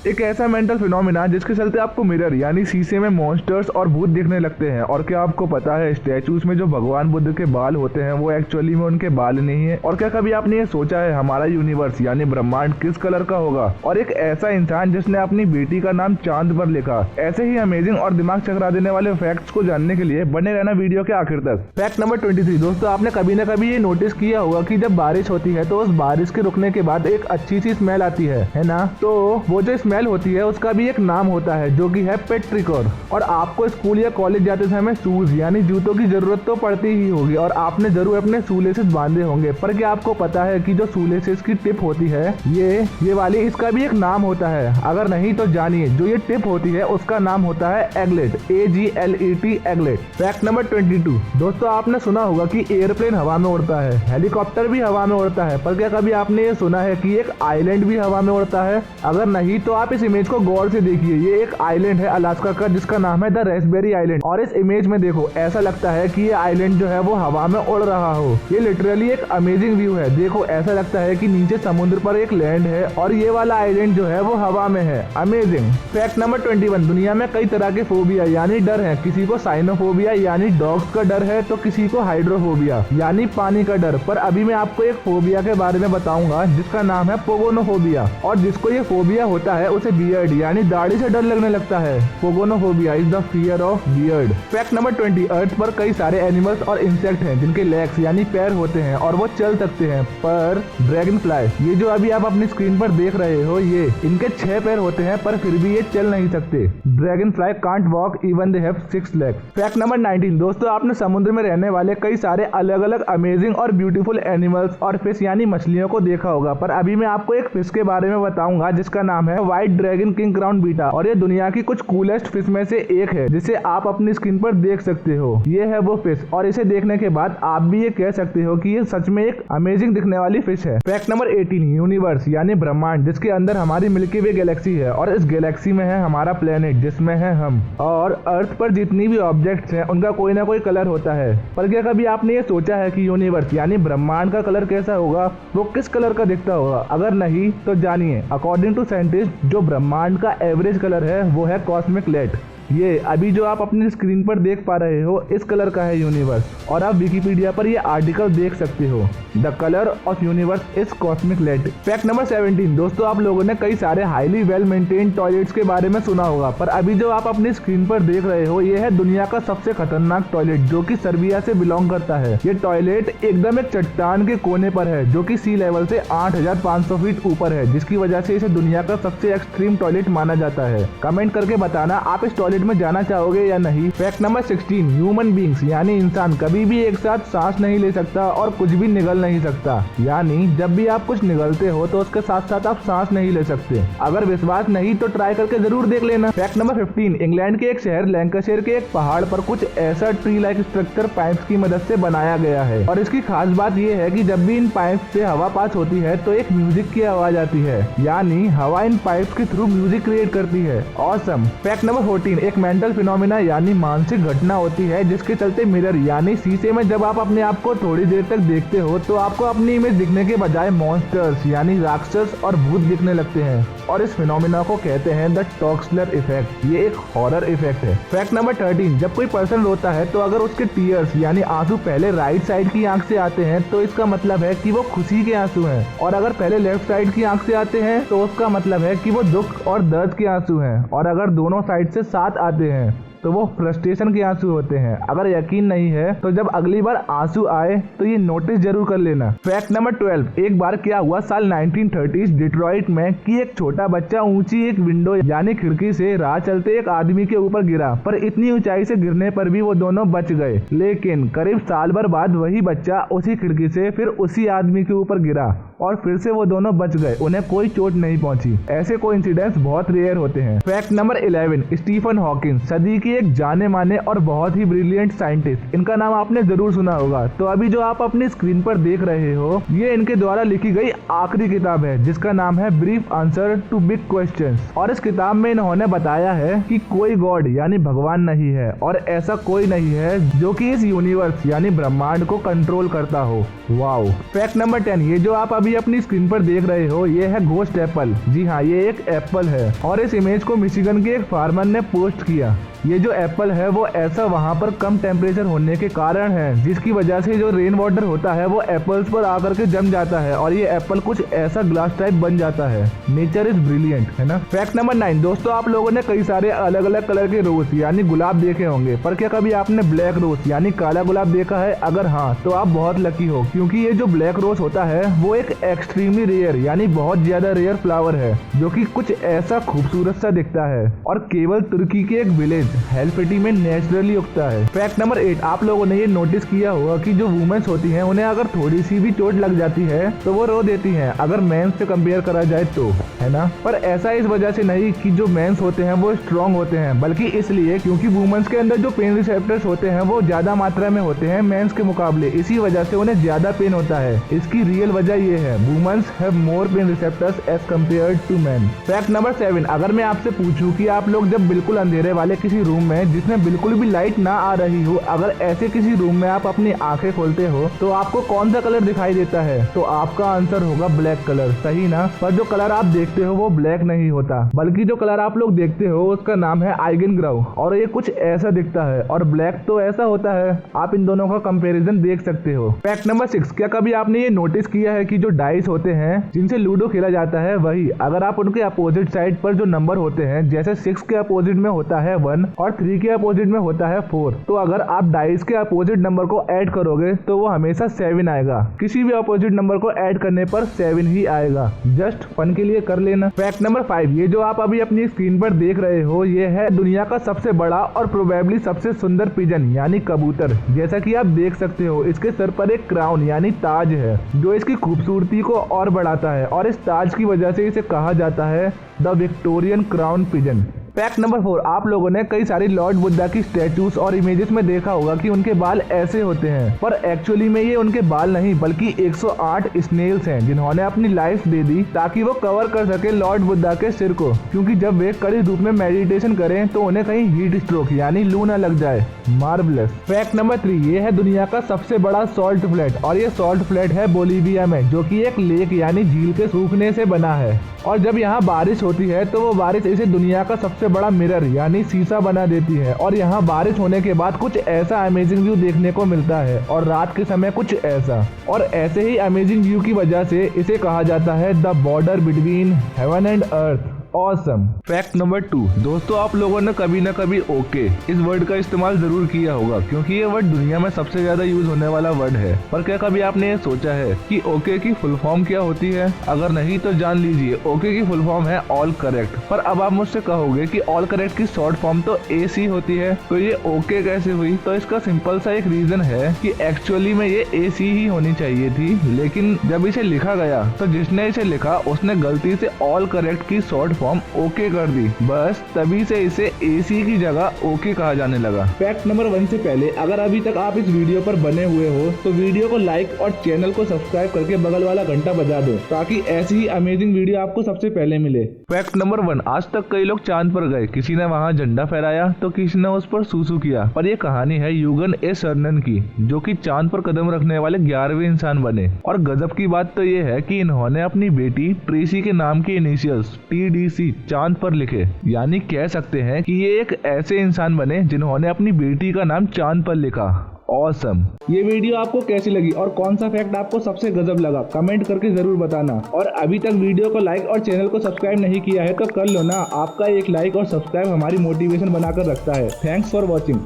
एक ऐसा mental phenomena जिसके चलते आपको मिरर यानी शीशे में मॉन्स्टर्स और भूत दिखने लगते हैं। और क्या आपको पता है स्टैचूज में जो भगवान बुद्ध के बाल होते हैं वो एक्चुअली में उनके बाल नहीं है। और क्या कभी आपने ये सोचा है हमारा यूनिवर्स यानी ब्रह्मांड किस कलर का होगा। और एक ऐसा इंसान जिसने अपनी बेटी का नाम चांद पर लिखा। ऐसे ही अमेजिंग और दिमाग चकरा देने वाले फैक्ट्स को जानने के लिए बने रहना वीडियो के आखिर तक। फैक्ट नंबर 23 दोस्तों, आपने कभी न कभी ये नोटिस किया होगा कि जब बारिश होती है तो उस बारिश के रुकने के बाद एक अच्छी सी स्मेल आती है ना। तो वो जो स्मेल होती है उसका भी एक नाम होता है जो कि है पेट्रिकोर। और आपको स्कूल या कॉलेज जाते समय शूज यानी जूतों की जरूरत तो पड़ती ही होगी और आपने जरूर अपने शूलेसेस बांधे होंगे। पर क्या आपको पता है कि जो शूलेसेस की टिप होती है ये वाली, इसका भी एक नाम होता है। अगर नहीं तो जानिए, जो ये टिप होती है उसका नाम होता है aglet, AGLET aglet. Fact number 22 दोस्तों, आपने सुना होगा कि एयरप्लेन हवा में उड़ता है, हेलीकॉप्टर भी हवा में उड़ता है। पर क्या कभी आपने ये सुना है कि एक आइलैंड भी हवा में उड़ता है? अगर नहीं तो आप इस इमेज को गौर से देखिए। ये एक आइलैंड है अलास्का का जिसका नाम है द रास्पबेरी आइलैंड। और इस इमेज में देखो, ऐसा लगता है कि ये आइलैंड जो है वो हवा में उड़ रहा हो। ये लिटरली एक अमेजिंग व्यू है। देखो, ऐसा लगता है कि नीचे समुद्र पर एक लैंड है और ये वाला आइलैंड जो है वो हवा में है। अमेजिंग। फैक्ट नंबर 21 दुनिया में कई तरह के फोबिया यानी डर है। किसी को साइनोफोबिया यानी डॉग्स का डर है तो किसी को हाइड्रोफोबिया यानी पानी का डर। पर अभी मैं आपको एक फोबिया के बारे में बताऊंगा जिसका नाम है पोगोनोफोबिया। और जिसको ये फोबिया होता है उसे बियर्ड यानी दाढ़ी से डर लगने लगता है। Pogonophobia is the fear of beard. Fact number 20 Earth पर कई सारे एनिमल्स और इंसेक्ट हैं जिनके लेग्स यानी पैर होते हैं और वो चल सकते हैं। पर ड्रैगन फ्लाई, ये जो अभी आप अपनी स्क्रीन पर देख रहे हो, ये इनके 6 पैर होते हैं पर फिर भी ये चल नहीं सकते। Dragon fly can't walk even they have 6 legs. Fact number 19 दोस्तों, आपने समुद्र में रहने वाले कई सारे अलग अलग अमेजिंग और ब्यूटीफुल एनिमल्स और फिश यानी मछलियों को देखा होगा। पर अभी मैं आपको एक फिश के बारे में बताऊंगा जिसका नाम है white dragon king crown beta. और ये दुनिया की कुछ कूलेस्ट फिश में से एक है जिसे आप अपनी स्क्रीन पर देख सकते हो। ये है वो फिश और इसे देखने के बाद आप भी ये कह सकते हो कि ये सच में एक अमेजिंग दिखने वाली फिश है। फैक्ट नंबर 18 यूनिवर्स यानी ब्रह्मांड, जिसके अंदर हमारी मिल्की वे गैलेक्सी है और इस गैलेक्सी में है हमारा प्लेनेट जिसमें है हम। और अर्थ पर जितनी भी ऑब्जेक्ट्स हैं उनका कोई ना कोई कलर होता है। पर क्या कभी आपने ये सोचा है कि यूनिवर्स यानी ब्रह्मांड का कलर कैसा होगा, वो किस कलर का दिखता होगा? अगर नहीं तो जानिए, अकॉर्डिंग टू साइंटिस्ट जो ब्रह्मांड का एवरेज कलर है वो है कॉस्मिक लाइट। ये अभी जो आप अपनी स्क्रीन पर देख पा रहे हो इस कलर का है यूनिवर्स। और आप विकिपीडिया पर ये आर्टिकल देख सकते हो, the colour of universe is cosmic light. Fact number 17 दोस्तों, आप लोगों ने कई सारे हाईली वेल मेंटेन टॉयलेट्स के बारे में सुना होगा। पर अभी जो आप अपनी स्क्रीन पर देख रहे हो ये है दुनिया का सबसे खतरनाक टॉयलेट जो कि सर्बिया से बिलोंग करता है। ये टॉयलेट एकदम एक चट्टान के कोने पर है जो कि सी लेवल से 8500 फीट ऊपर है, जिसकी वजह से इसे दुनिया का सबसे एक्सट्रीम टॉयलेट माना जाता है। कमेंट करके बताना आप इस टॉयलेट में जाना चाहोगे या नहीं। फैक्ट नंबर 16 ह्यूमन बींग्स यानी इंसान कभी भी एक साथ सांस नहीं ले सकता और कुछ भी निगल नहीं सकता। यानी जब भी आप कुछ निगलते हो तो उसके साथ साथ आप सांस नहीं ले सकते। अगर विश्वास नहीं तो ट्राई करके जरूर देख लेना। फैक्ट नंबर 15 इंग्लैंड के एक शहर लैंकाशायर के एक पहाड़ पर कुछ ऐसा ट्री लाइक स्ट्रक्चर पाइप्स की मदद से बनाया गया है। और इसकी खास बात यह है कि जब भी इन पाइप्स से हवा पास होती है तो एक म्यूजिक की आवाज आती है, यानी हवा इन पाइप्स के थ्रू म्यूजिक क्रिएट करती है। ऑसम। फैक्ट नंबर 14 एक मेंटल फिनोमिना यानी मानसिक घटना होती है जिसके चलते मिरर यानी शीशे में जब आप अपने आप को थोड़ी देर तक देखते हो तो आपको अपनी इमेज दिखने के बजाय मॉन्स्टर्स यानी राक्षस और भूत दिखने लगते हैं। और इस फिनोमिना को कहते हैं द टॉक्सलर इफेक्ट। ये एक हॉरर इफेक्ट है। फैक्ट नंबर 13 जब कोई पर्सन रोता है तो अगर उसके टीयर्स यानी आंसू पहले राइट साइड की आंख से आते हैं तो इसका मतलब है कि वो खुशी के आंसू हैं। और अगर पहले लेफ्ट साइड की आंख से आते हैं तो उसका मतलब है कि वो दुख और दर्द के आंसू हैं। और अगर दोनों साइड से साथ आते हैं तो वो फ्रस्ट्रेशन के आंसू होते हैं। अगर यकीन नहीं है तो जब अगली बार आंसू आए तो ये नोटिस जरूर कर लेना। फैक्ट नंबर 12 एक बार क्या हुआ साल 1930 डिट्रॉइट में कि एक छोटा बच्चा ऊंची एक विंडो यानी खिड़की से राह चलते एक आदमी के ऊपर गिरा। पर इतनी ऊंचाई से गिरने पर भी वो दोनों बच गए। लेकिन करीब साल भर बाद वही बच्चा उसी खिड़की से फिर उसी आदमी के ऊपर गिरा और फिर से वो दोनों बच गए, उन्हें कोई चोट नहीं पहुंची। ऐसे कोइंसिडेंस बहुत रेयर होते हैं। फैक्ट नंबर 11 स्टीफन हॉकिंग सदी की एक जाने माने और बहुत ही ब्रिलियंट साइंटिस्ट। इनका नाम आपने जरूर सुना होगा। तो अभी जो आप अपनी स्क्रीन पर देख रहे हो ये इनके द्वारा लिखी गई आखिरी किताब है जिसका नाम है brief answer to big questions. और इस किताब में इन्होंने बताया है कि कोई गॉड यानी भगवान नहीं है और ऐसा कोई नहीं है जो कि इस यूनिवर्स यानी ब्रह्मांड को कंट्रोल करता हो। वाओ। फैक्ट नंबर 10 ये जो आप अभी अपनी स्क्रीन पर देख रहे हो ये है घोस्ट एप्पल। जी हाँ, ये एक एप्पल है और इस इमेज को मिशिगन के एक फार्मर ने पोस्ट किया। ये जो एप्पल है वो ऐसा वहाँ पर कम टेम्परेचर होने के कारण है जिसकी वजह से जो रेन वाटर होता है वो एप्पल्स पर आकर के जम जाता है और ये एप्पल कुछ ऐसा ग्लास टाइप बन जाता है। नेचर इज ब्रिलियंट, है ना। फैक्ट नंबर 9 दोस्तों, आप लोगों ने कई सारे अलग अलग कलर के रोज यानी गुलाब देखे होंगे, पर क्या कभी आपने ब्लैक रोज यानी काला गुलाब देखा है? अगर हाँ तो आप बहुत लकी हो, क्योंकि ये जो ब्लैक रोज होता है वो एक एक्सट्रीमली रेयर यानी बहुत ज्यादा रेयर फ्लावर है जो कि कुछ ऐसा खूबसूरत सा दिखता है और केवल तुर्की के एक विलेज हेल्फेटी में नेचुरली उगता है। फैक्ट नंबर 8, आप लोगों ने ये नोटिस किया होगा कि जो वुमेन्स होती हैं उन्हें अगर थोड़ी सी भी चोट लग जाती है तो वो रो देती हैं, अगर मेंस से कंपेयर करा जाए तो, है ना। पर ऐसा इस वजह से नहीं कि जो मेंस होते हैं वो स्ट्रॉन्ग होते हैं, बल्कि इसलिए क्योंकि वुमेन्स के अंदर जो पेन रिसेप्टर्स होते हैं वो ज्यादा मात्रा में होते हैं मेंस के मुकाबले, इसी वजह से उन्हें ज्यादा पेन होता है। इसकी रियल वजह ये है, womens have more pain receptors as compare to man. Fact number 7, अगर मैं आपसे पूछूं कि आप लोग जब बिल्कुल अंधेरे वाले किसी रूम में जिसमें बिल्कुल भी लाइट ना आ रही हो, अगर ऐसे किसी रूम में आप अपनी आंखें खोलते हो तो आपको कौन सा कलर दिखाई देता है? तो आपका आंसर होगा ब्लैक कलर, सही ना। पर जो कलर आप देखते हो वो ब्लैक नहीं होता, बल्कि जो कलर आप लोग देखते हो उसका नाम है आइगनग्राउ और ये कुछ ऐसा दिखता है और ब्लैक तो ऐसा होता है। आप इन दोनों का कंपैरिजन देख सकते हो। फैक्ट नंबर 6, क्या कभी आपने ये नोटिस किया है कि जो डाइस होते हैं जिनसे लूडो खेला जाता है वही अगर आप उनके अपोजिट साइड पर जो नंबर होते हैं, जैसे 6 के अपोजिट में होता है 1 और 3 के अपोजिट में होता है 4, तो अगर आप डाइस के अपोजिट नंबर को ऐड करोगे तो वो हमेशा 7 आएगा। किसी भी अपोजिट नंबर को ऐड करने पर 7 ही आएगा। जस्ट फन के लिए कर लेना। फैक्ट नंबर 5, ये जो आप अभी अपनी स्क्रीन पर देख रहे हो ये है दुनिया का सबसे बड़ा और प्रोबेबली सबसे सुंदर पिजन यानी कबूतर। जैसा कि आप देख सकते हो इसके सर पर एक क्राउन यानी ताज है जो इसकी खूबसूरती को और बढ़ाता है और इस ताज की वजह से इसे कहा जाता है the Victorian crown pigeon. Fact number 4, आप लोगों ने कई सारी लॉर्ड बुद्धा की स्टैचूज और इमेजेस में देखा होगा कि उनके बाल ऐसे होते हैं, पर एक्चुअली में ये उनके बाल नहीं बल्कि 108 स्नेल्स हैं जिन्होंने अपनी लाइफ दे दी ताकि वो कवर कर सके लॉर्ड बुद्धा के सिर को, क्योंकि जब वे कड़ी धूप में मेडिटेशन करें तो उन्हें कहीं हीट स्ट्रोक यानी लू न लग जाए। मार्वलस। फैक्ट नंबर 3, ये है दुनिया का सबसे बड़ा सॉल्ट फ्लैट और ये सॉल्ट फ्लैट है बोलीविया में, जो कि एक लेक यानी झील के सूखने से बना है और जब यहाँ बारिश होती है तो वो बारिश इसे दुनिया का सबसे बड़ा मिरर यानी शीशा बना देती है और यहाँ बारिश होने के बाद कुछ ऐसा अमेजिंग व्यू देखने को मिलता है और रात के समय कुछ ऐसा, और ऐसे ही अमेजिंग व्यू की वजह से इसे कहा जाता है the border between heaven and earth. Awesome. Fact number 2, दोस्तों आप लोगों ने कभी न कभी ओके इस वर्ड का इस्तेमाल जरूर किया होगा क्योंकि ये वर्ड दुनिया में सबसे ज्यादा यूज होने वाला वर्ड है। पर क्या कभी आपने ये सोचा है कि ओके की फुल फॉर्म क्या होती है? अगर नहीं तो जान लीजिए, ओके की फुल फॉर्म है ऑल करेक्ट। पर अब आप मुझसे कहोगे कि ऑल करेक्ट की शॉर्ट फॉर्म तो AC होती है, तो ये ओके कैसे हुई? तो इसका सिंपल सा एक रीजन है कि एक्चुअली में ये AC ही होनी चाहिए थी, लेकिन जब इसे लिखा गया तो जिसने इसे लिखा उसने गलती से ऑल करेक्ट की शॉर्ट फॉर्म ओके कर दी, बस तभी से इसे AC की जगह ओके कहा जाने लगा। फैक्ट नंबर 1 से पहले अगर अभी तक आप इस वीडियो पर बने हुए हो तो वीडियो को लाइक और चैनल को सब्सक्राइब करके बगल वाला घंटा बजा दो ताकि ऐसी ही अमेजिंग वीडियो आपको सबसे पहले मिले। फैक्ट नंबर 1, आज तक कई लोग चांद पर गए, किसी ने वहाँ झंडा फहराया तो किसी ने उस पर सूसू किया, पर ये कहानी है यूगन ए सरनन की, जो कि चांद पर कदम रखने वाले 11वें इंसान बने। और गजब की बात तो ये है कि इन्होंने अपनी बेटी ट्रेसी के नाम के इनिशियल्स TDC चांद पर लिखे, यानी कह सकते हैं कि ये एक ऐसे इंसान बने जिन्होंने अपनी बेटी का नाम चांद पर लिखा। ऑसम। ये वीडियो आपको कैसी लगी और कौन सा फैक्ट आपको सबसे गजब लगा कमेंट करके जरूर बताना। और अभी तक वीडियो को लाइक और चैनल को सब्सक्राइब नहीं किया है तो कर लो ना, आपका एक लाइक और सब्सक्राइब हमारी मोटिवेशन बनाकर रखता है। Thanks for watching.